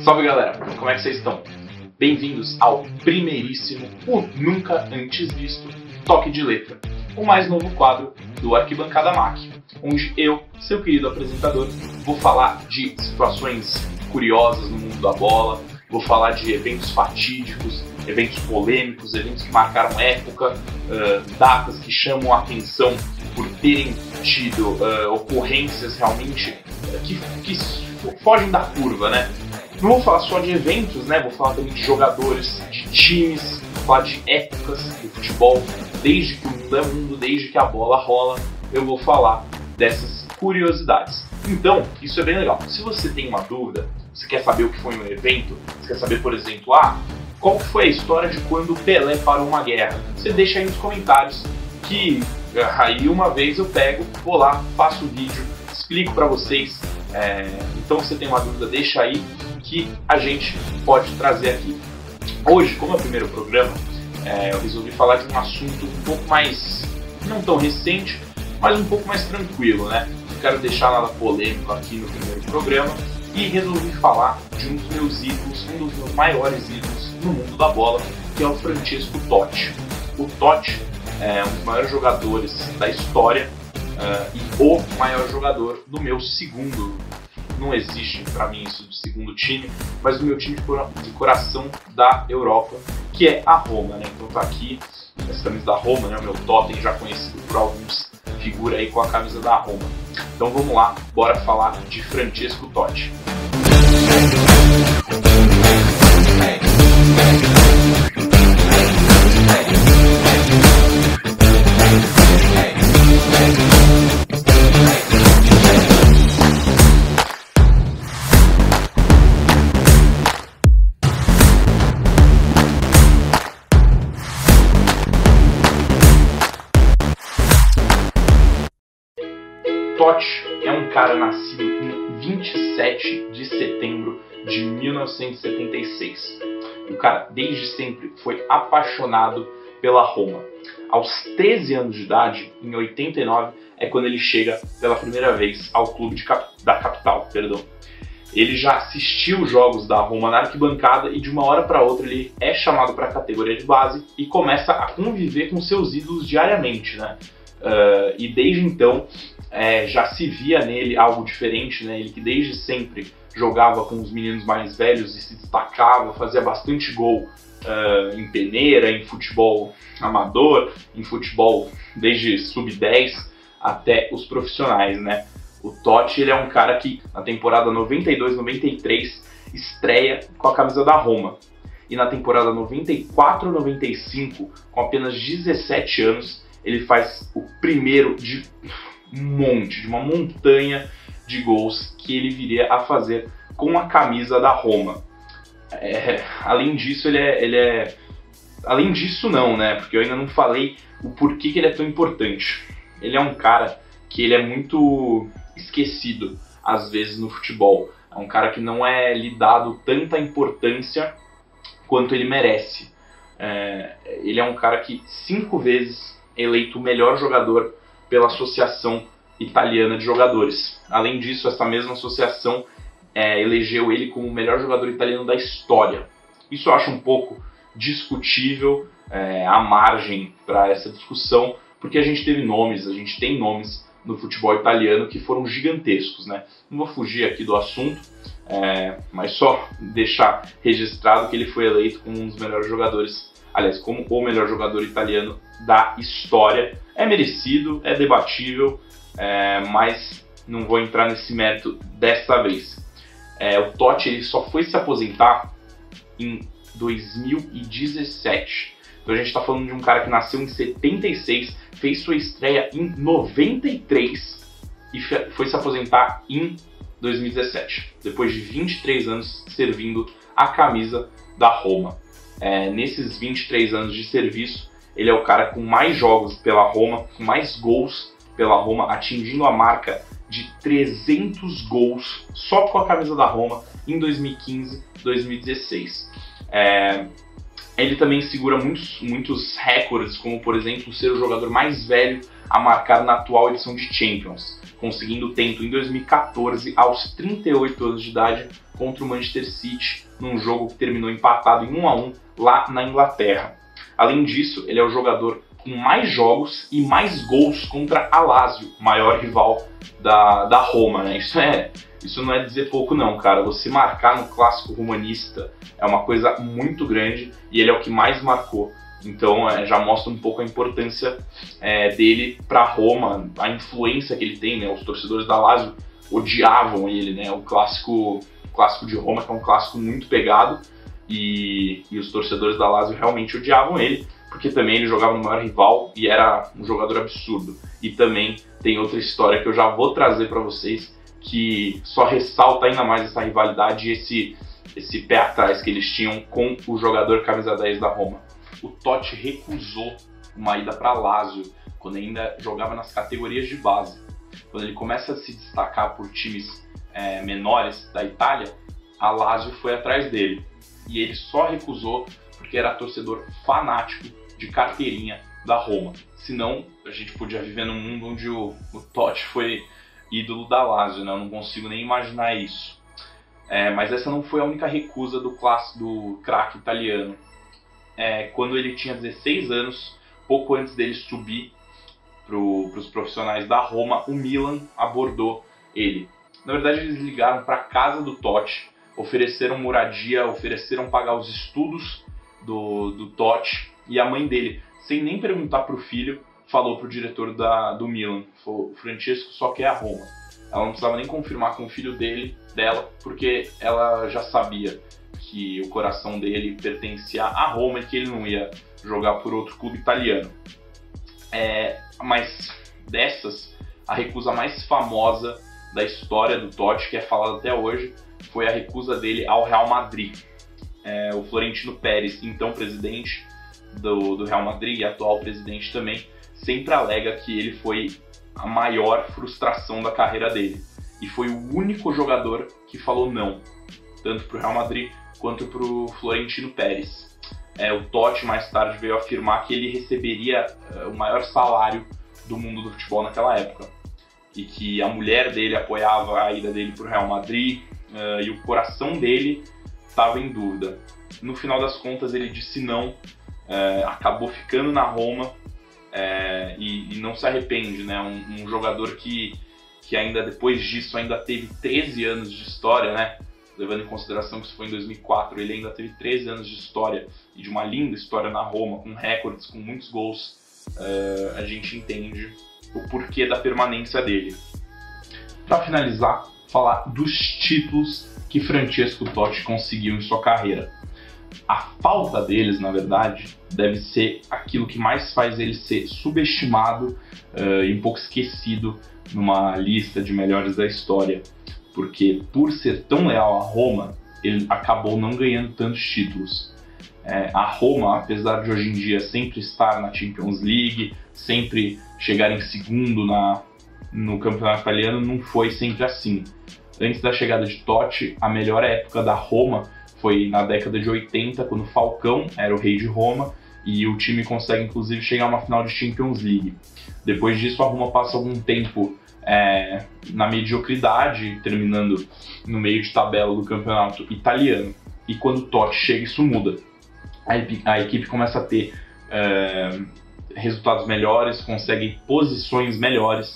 Salve galera, como é que vocês estão? Bem-vindos ao primeiríssimo, o nunca antes visto, Toque de Letra, o mais novo quadro do Arquibancada MAC, onde eu, seu querido apresentador, vou falar de situações curiosas no mundo da bola, vou falar de eventos fatídicos, eventos polêmicos, eventos que marcaram época, datas que chamam a atenção por terem tido ocorrências realmente que fogem da curva, né? Não vou falar só de eventos, né? Vou falar também de jogadores, de times, vou falar de épocas do futebol, desde que o mundo é mundo, desde que a bola rola, eu vou falar dessas curiosidades. Então, isso é bem legal. Se você tem uma dúvida, você quer saber o que foi um evento, você quer saber, por exemplo, qual foi a história de quando o Pelé parou uma guerra, você deixa aí nos comentários que aí uma vez eu pego, vou lá, faço o vídeo, explico pra vocês. Então se você tem uma dúvida, deixa aí que a gente pode trazer aqui. Hoje, como é o primeiro programa, eu resolvi falar de um assunto um pouco mais, não tão recente, mas um pouco mais tranquilo, né? Não quero deixar nada polêmico aqui no primeiro programa e resolvi falar de um dos meus ídolos, um dos meus maiores ídolos no mundo da bola, que é o Francesco Totti. O Totti é um dos maiores jogadores da história e o maior jogador do meu segundo. Não existe pra mim isso do segundo time, mas do meu time de coração da Europa, que é a Roma, né? Então tá aqui essa camisa da Roma, né? O meu totem já conhecido por alguns, figura aí com a camisa da Roma. Então vamos lá, bora falar de Francesco Totti. Totti é um cara nascido em 27 de setembro de 1976. O cara desde sempre foi apaixonado pela Roma. Aos 13 anos de idade, em 89, é quando ele chega pela primeira vez ao clube da capital. Ele já assistiu jogos da Roma na arquibancada e de uma hora para outra ele é chamado para a categoria de base e começa a conviver com seus ídolos diariamente, né? E desde então já se via nele algo diferente, né? Ele que desde sempre jogava com os meninos mais velhos e se destacava, fazia bastante gol em peneira, em futebol amador, em futebol desde sub-10 até os profissionais, né? O Totti, ele é um cara que na temporada 92-93 estreia com a camisa da Roma. E na temporada 94-95, com apenas 17 anos, ele faz o primeiro de uma montanha de gols que ele viria a fazer com a camisa da Roma. Além disso, além disso não, né? Porque eu ainda não falei o porquê que ele é tão importante. Ele é um cara que ele é muito esquecido, às vezes, no futebol. É um cara que não é lhe dado tanta importância quanto ele merece. Ele é um cara que 5 vezes eleito o melhor jogador pela Associação Italiana de Jogadores. Além disso, essa mesma associação elegeu ele como o melhor jogador italiano da história. Isso eu acho um pouco discutível, à margem para essa discussão, porque a gente tem nomes no futebol italiano que foram gigantescos, né? Não vou fugir aqui do assunto, mas só deixar registrado que ele foi eleito como um dos melhores jogadores, aliás, como o melhor jogador italiano da história. É merecido, é debatível, mas não vou entrar nesse mérito desta vez. O Totti ele só foi se aposentar em 2017. Então a gente está falando de um cara que nasceu em 76, fez sua estreia em 93 e foi se aposentar em 2017, depois de 23 anos servindo a camisa da Roma. Nesses 23 anos de serviço, ele é o cara com mais jogos pela Roma, com mais gols pela Roma, atingindo a marca de 300 gols só com a camisa da Roma em 2015-2016. Ele também segura muitos recordes, como por exemplo ser o jogador mais velho a marcar na atual edição de Champions, conseguindo o tento em 2014 aos 38 anos de idade contra o Manchester City, num jogo que terminou empatado em 1-1 lá na Inglaterra. Além disso, ele é o jogador com mais jogos e mais gols contra a Lazio, maior rival da Roma, né? Isso não é dizer pouco não, cara. Você marcar no clássico romanista é uma coisa muito grande e ele é o que mais marcou. Então já mostra um pouco a importância dele para Roma, a influência que ele tem, né? Os torcedores da Lazio odiavam ele, né? O clássico de Roma, que é um clássico muito pegado, e os torcedores da Lazio realmente odiavam ele, porque também ele jogava no maior rival e era um jogador absurdo. E também tem outra história que eu já vou trazer para vocês, que só ressalta ainda mais essa rivalidade e esse pé atrás que eles tinham com o jogador camisa 10 da Roma. O Totti recusou uma ida para Lazio quando ainda jogava nas categorias de base. Quando ele começa a se destacar por times menores da Itália, a Lazio foi atrás dele. E ele só recusou porque era torcedor fanático de carteirinha da Roma. Senão, a gente podia viver num mundo onde o Totti foi ídolo da Lazio, né? Eu não consigo nem imaginar isso. Mas essa não foi a única recusa do craque italiano. Quando ele tinha 16 anos, pouco antes dele subir para os profissionais da Roma, o Milan abordou ele. Na verdade, eles ligaram para a casa do Totti, ofereceram moradia, ofereceram pagar os estudos do Totti, e a mãe dele, sem nem perguntar para o filho, falou para o diretor do Milan, falou: o Francesco só quer a Roma. Ela não precisava nem confirmar com o filho dela, porque ela já sabia que o coração dele pertencia à Roma e que ele não ia jogar por outro clube italiano. Mas dessas, a recusa mais famosa da história do Totti, que é falada até hoje, foi a recusa dele ao Real Madrid. O Florentino Pérez, então presidente do Real Madrid e atual presidente também, sempre alega que ele foi a maior frustração da carreira dele. E foi o único jogador que falou não, tanto para o Real Madrid quanto para o Florentino Pérez. O Totti mais tarde veio afirmar que ele receberia o maior salário do mundo do futebol naquela época. E que a mulher dele apoiava a ida dele para o Real Madrid, e o coração dele estava em dúvida. No final das contas ele disse não, acabou ficando na Roma, e não se arrepende, né? Um jogador que ainda depois disso ainda teve 13 anos de história, né? Levando em consideração que isso foi em 2004, ele ainda teve 13 anos de história e de uma linda história na Roma, com recordes, com muitos gols. A gente entende o porquê da permanência dele. Para finalizar, falar dos títulos que Francesco Totti conseguiu em sua carreira. A falta deles, na verdade, deve ser aquilo que mais faz ele ser subestimado e um pouco esquecido numa lista de melhores da história. Porque, por ser tão leal a Roma, ele acabou não ganhando tantos títulos. A Roma, apesar de hoje em dia sempre estar na Champions League, sempre chegar em segundo no campeonato italiano, não foi sempre assim. Antes da chegada de Totti, a melhor época da Roma foi na década de 80, quando Falcão era o rei de Roma, e o time consegue inclusive chegar a uma final de Champions League. Depois disso, a Roma passa algum tempo na mediocridade, terminando no meio de tabela do campeonato italiano. E quando Totti chega, isso muda. A equipe começa a ter resultados melhores, consegue posições melhores.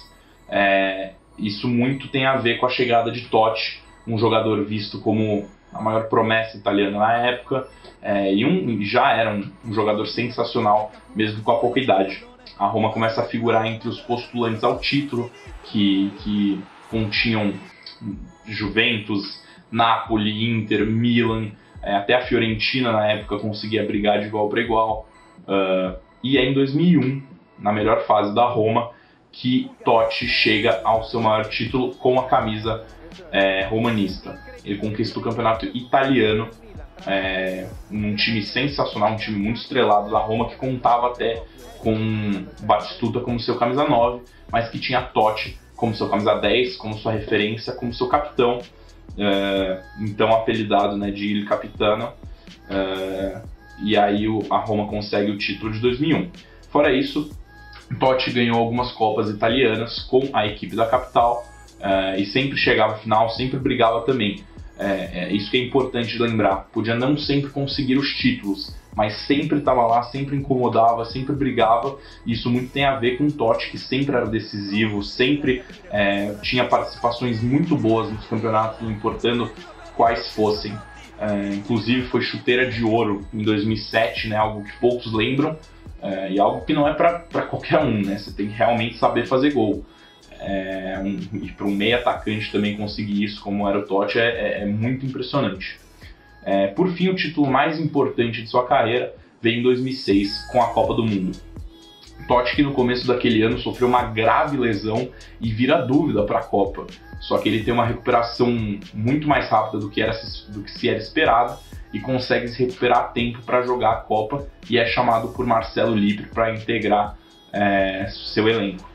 Isso muito tem a ver com a chegada de Totti, um jogador visto como a maior promessa italiana na época, e já era um jogador sensacional, mesmo com a pouca idade. A Roma começa a figurar entre os postulantes ao título, que continham Juventus, Napoli, Inter, Milan, até a Fiorentina na época conseguia brigar de igual para igual. E é em 2001, na melhor fase da Roma, que Totti chega ao seu maior título com a camisa romanista. Ele conquista o campeonato italiano, um time sensacional, um time muito estrelado da Roma, que contava até com Batistuta como seu camisa 9, mas que tinha Totti como seu camisa 10, como sua referência, como seu capitão, então apelidado, né, de Il Capitano, e aí a Roma consegue o título de 2001. Fora isso, Totti ganhou algumas Copas italianas com a equipe da capital e sempre chegava à final, sempre brigava também. Isso que é importante de lembrar. Podia não sempre conseguir os títulos, mas sempre estava lá, sempre incomodava, sempre brigava. E isso muito tem a ver com o Totti, que sempre era decisivo, sempre tinha participações muito boas nos campeonatos, não importando quais fossem. Inclusive foi chuteira de ouro em 2007, né, algo que poucos lembram, e algo que não é para qualquer um, né? Você tem que realmente saber fazer gol. E para um meio atacante também conseguir isso, como era o Totti, é muito impressionante. Por fim, o título mais importante de sua carreira veio em 2006 com a Copa do Mundo. Totti, que no começo daquele ano sofreu uma grave lesão e vira dúvida para a Copa, só que ele tem uma recuperação muito mais rápida do que se era esperado e consegue se recuperar a tempo para jogar a Copa, e é chamado por Marcelo Lippi para integrar seu elenco.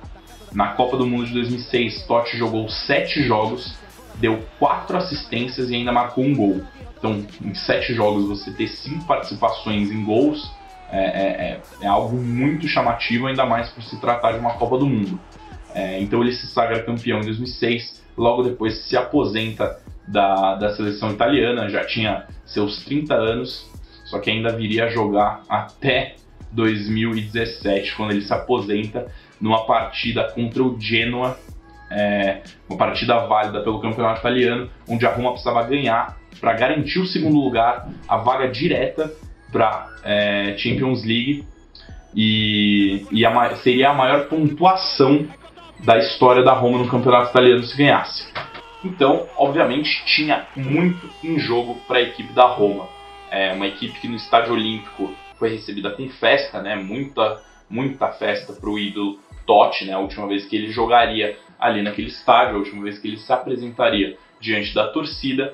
Na Copa do Mundo de 2006, Totti jogou 7 jogos, deu 4 assistências e ainda marcou um gol. Então, em 7 jogos, você ter 5 participações em gols é algo muito chamativo, ainda mais por se tratar de uma Copa do Mundo. Então ele se sagra campeão em 2006, logo depois se aposenta da seleção italiana, já tinha seus 30 anos, só que ainda viria a jogar até 2017, quando ele se aposenta numa partida contra o Genoa, uma partida válida pelo campeonato italiano, onde a Roma precisava ganhar para garantir o segundo lugar, a vaga direta para Champions League, e seria a maior pontuação da história da Roma no campeonato italiano se ganhasse. Então, obviamente, tinha muito em jogo para a equipe da Roma. Uma equipe que no Estádio Olímpico foi recebida com festa, né? Muita festa para o ídolo Totti, né? A última vez que ele jogaria ali naquele estádio, a última vez que ele se apresentaria diante da torcida.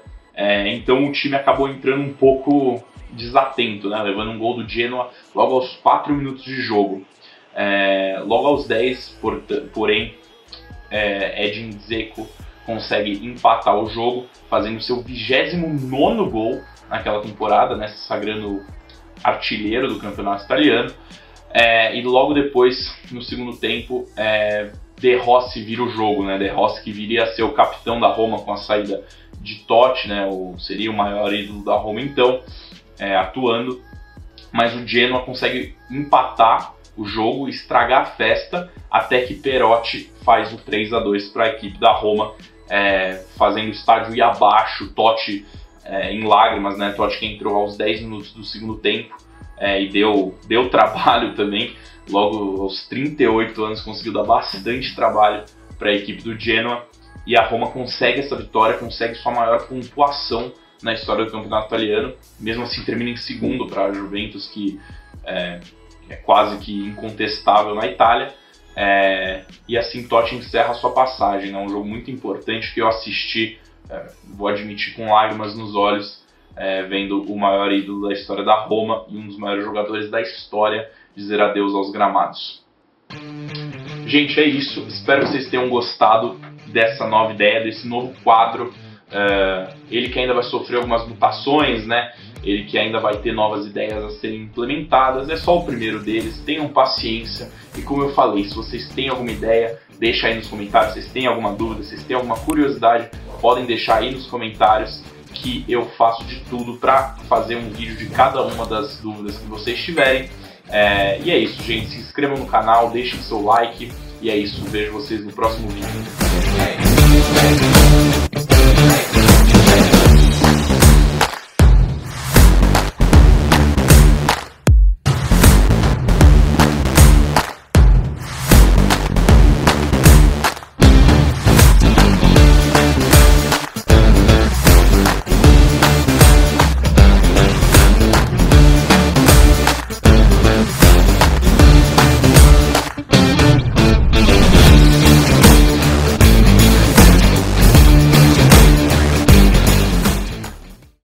Então o time acabou entrando um pouco desatento, né? Levando um gol do Genoa logo aos 4 minutos de jogo. Logo aos 10, porém, Edin Dzeko consegue empatar o jogo, fazendo seu 29º gol naquela temporada, né? Se sagrando artilheiro do campeonato italiano. E logo depois, no segundo tempo, De Rossi vira o jogo, né? De Rossi, que viria a ser o capitão da Roma com a saída de Totti, né? Seria o maior ídolo da Roma então, atuando, mas o Genoa consegue empatar o jogo, estragar a festa, até que Perotti faz o 3-2 para a equipe da Roma, fazendo o estádio ir abaixo. Totti em lágrimas, né? Totti que entrou aos 10 minutos do segundo tempo, e deu trabalho também. Logo aos 38 anos conseguiu dar bastante trabalho para a equipe do Genoa, e a Roma consegue essa vitória, consegue sua maior pontuação na história do campeonato italiano. Mesmo assim termina em segundo para a Juventus, que é quase que incontestável na Itália. E assim Totti encerra a sua passagem, né? Um jogo muito importante que eu assisti, vou admitir, com lágrimas nos olhos, vendo o maior ídolo da história da Roma e um dos maiores jogadores da história dizer adeus aos gramados. Gente, é isso. Espero que vocês tenham gostado dessa nova ideia, desse novo quadro. Ele que ainda vai sofrer algumas mutações, né? Ele que ainda vai ter novas ideias a serem implementadas. É só o primeiro deles, tenham paciência. E como eu falei, se vocês têm alguma ideia, deixa aí nos comentários. Se vocês têm alguma dúvida, se vocês têm alguma curiosidade, podem deixar aí nos comentários, que eu faço de tudo para fazer um vídeo de cada uma das dúvidas que vocês tiverem. E é isso, gente. Se inscrevam no canal, deixem seu like. E é isso, vejo vocês no próximo vídeo.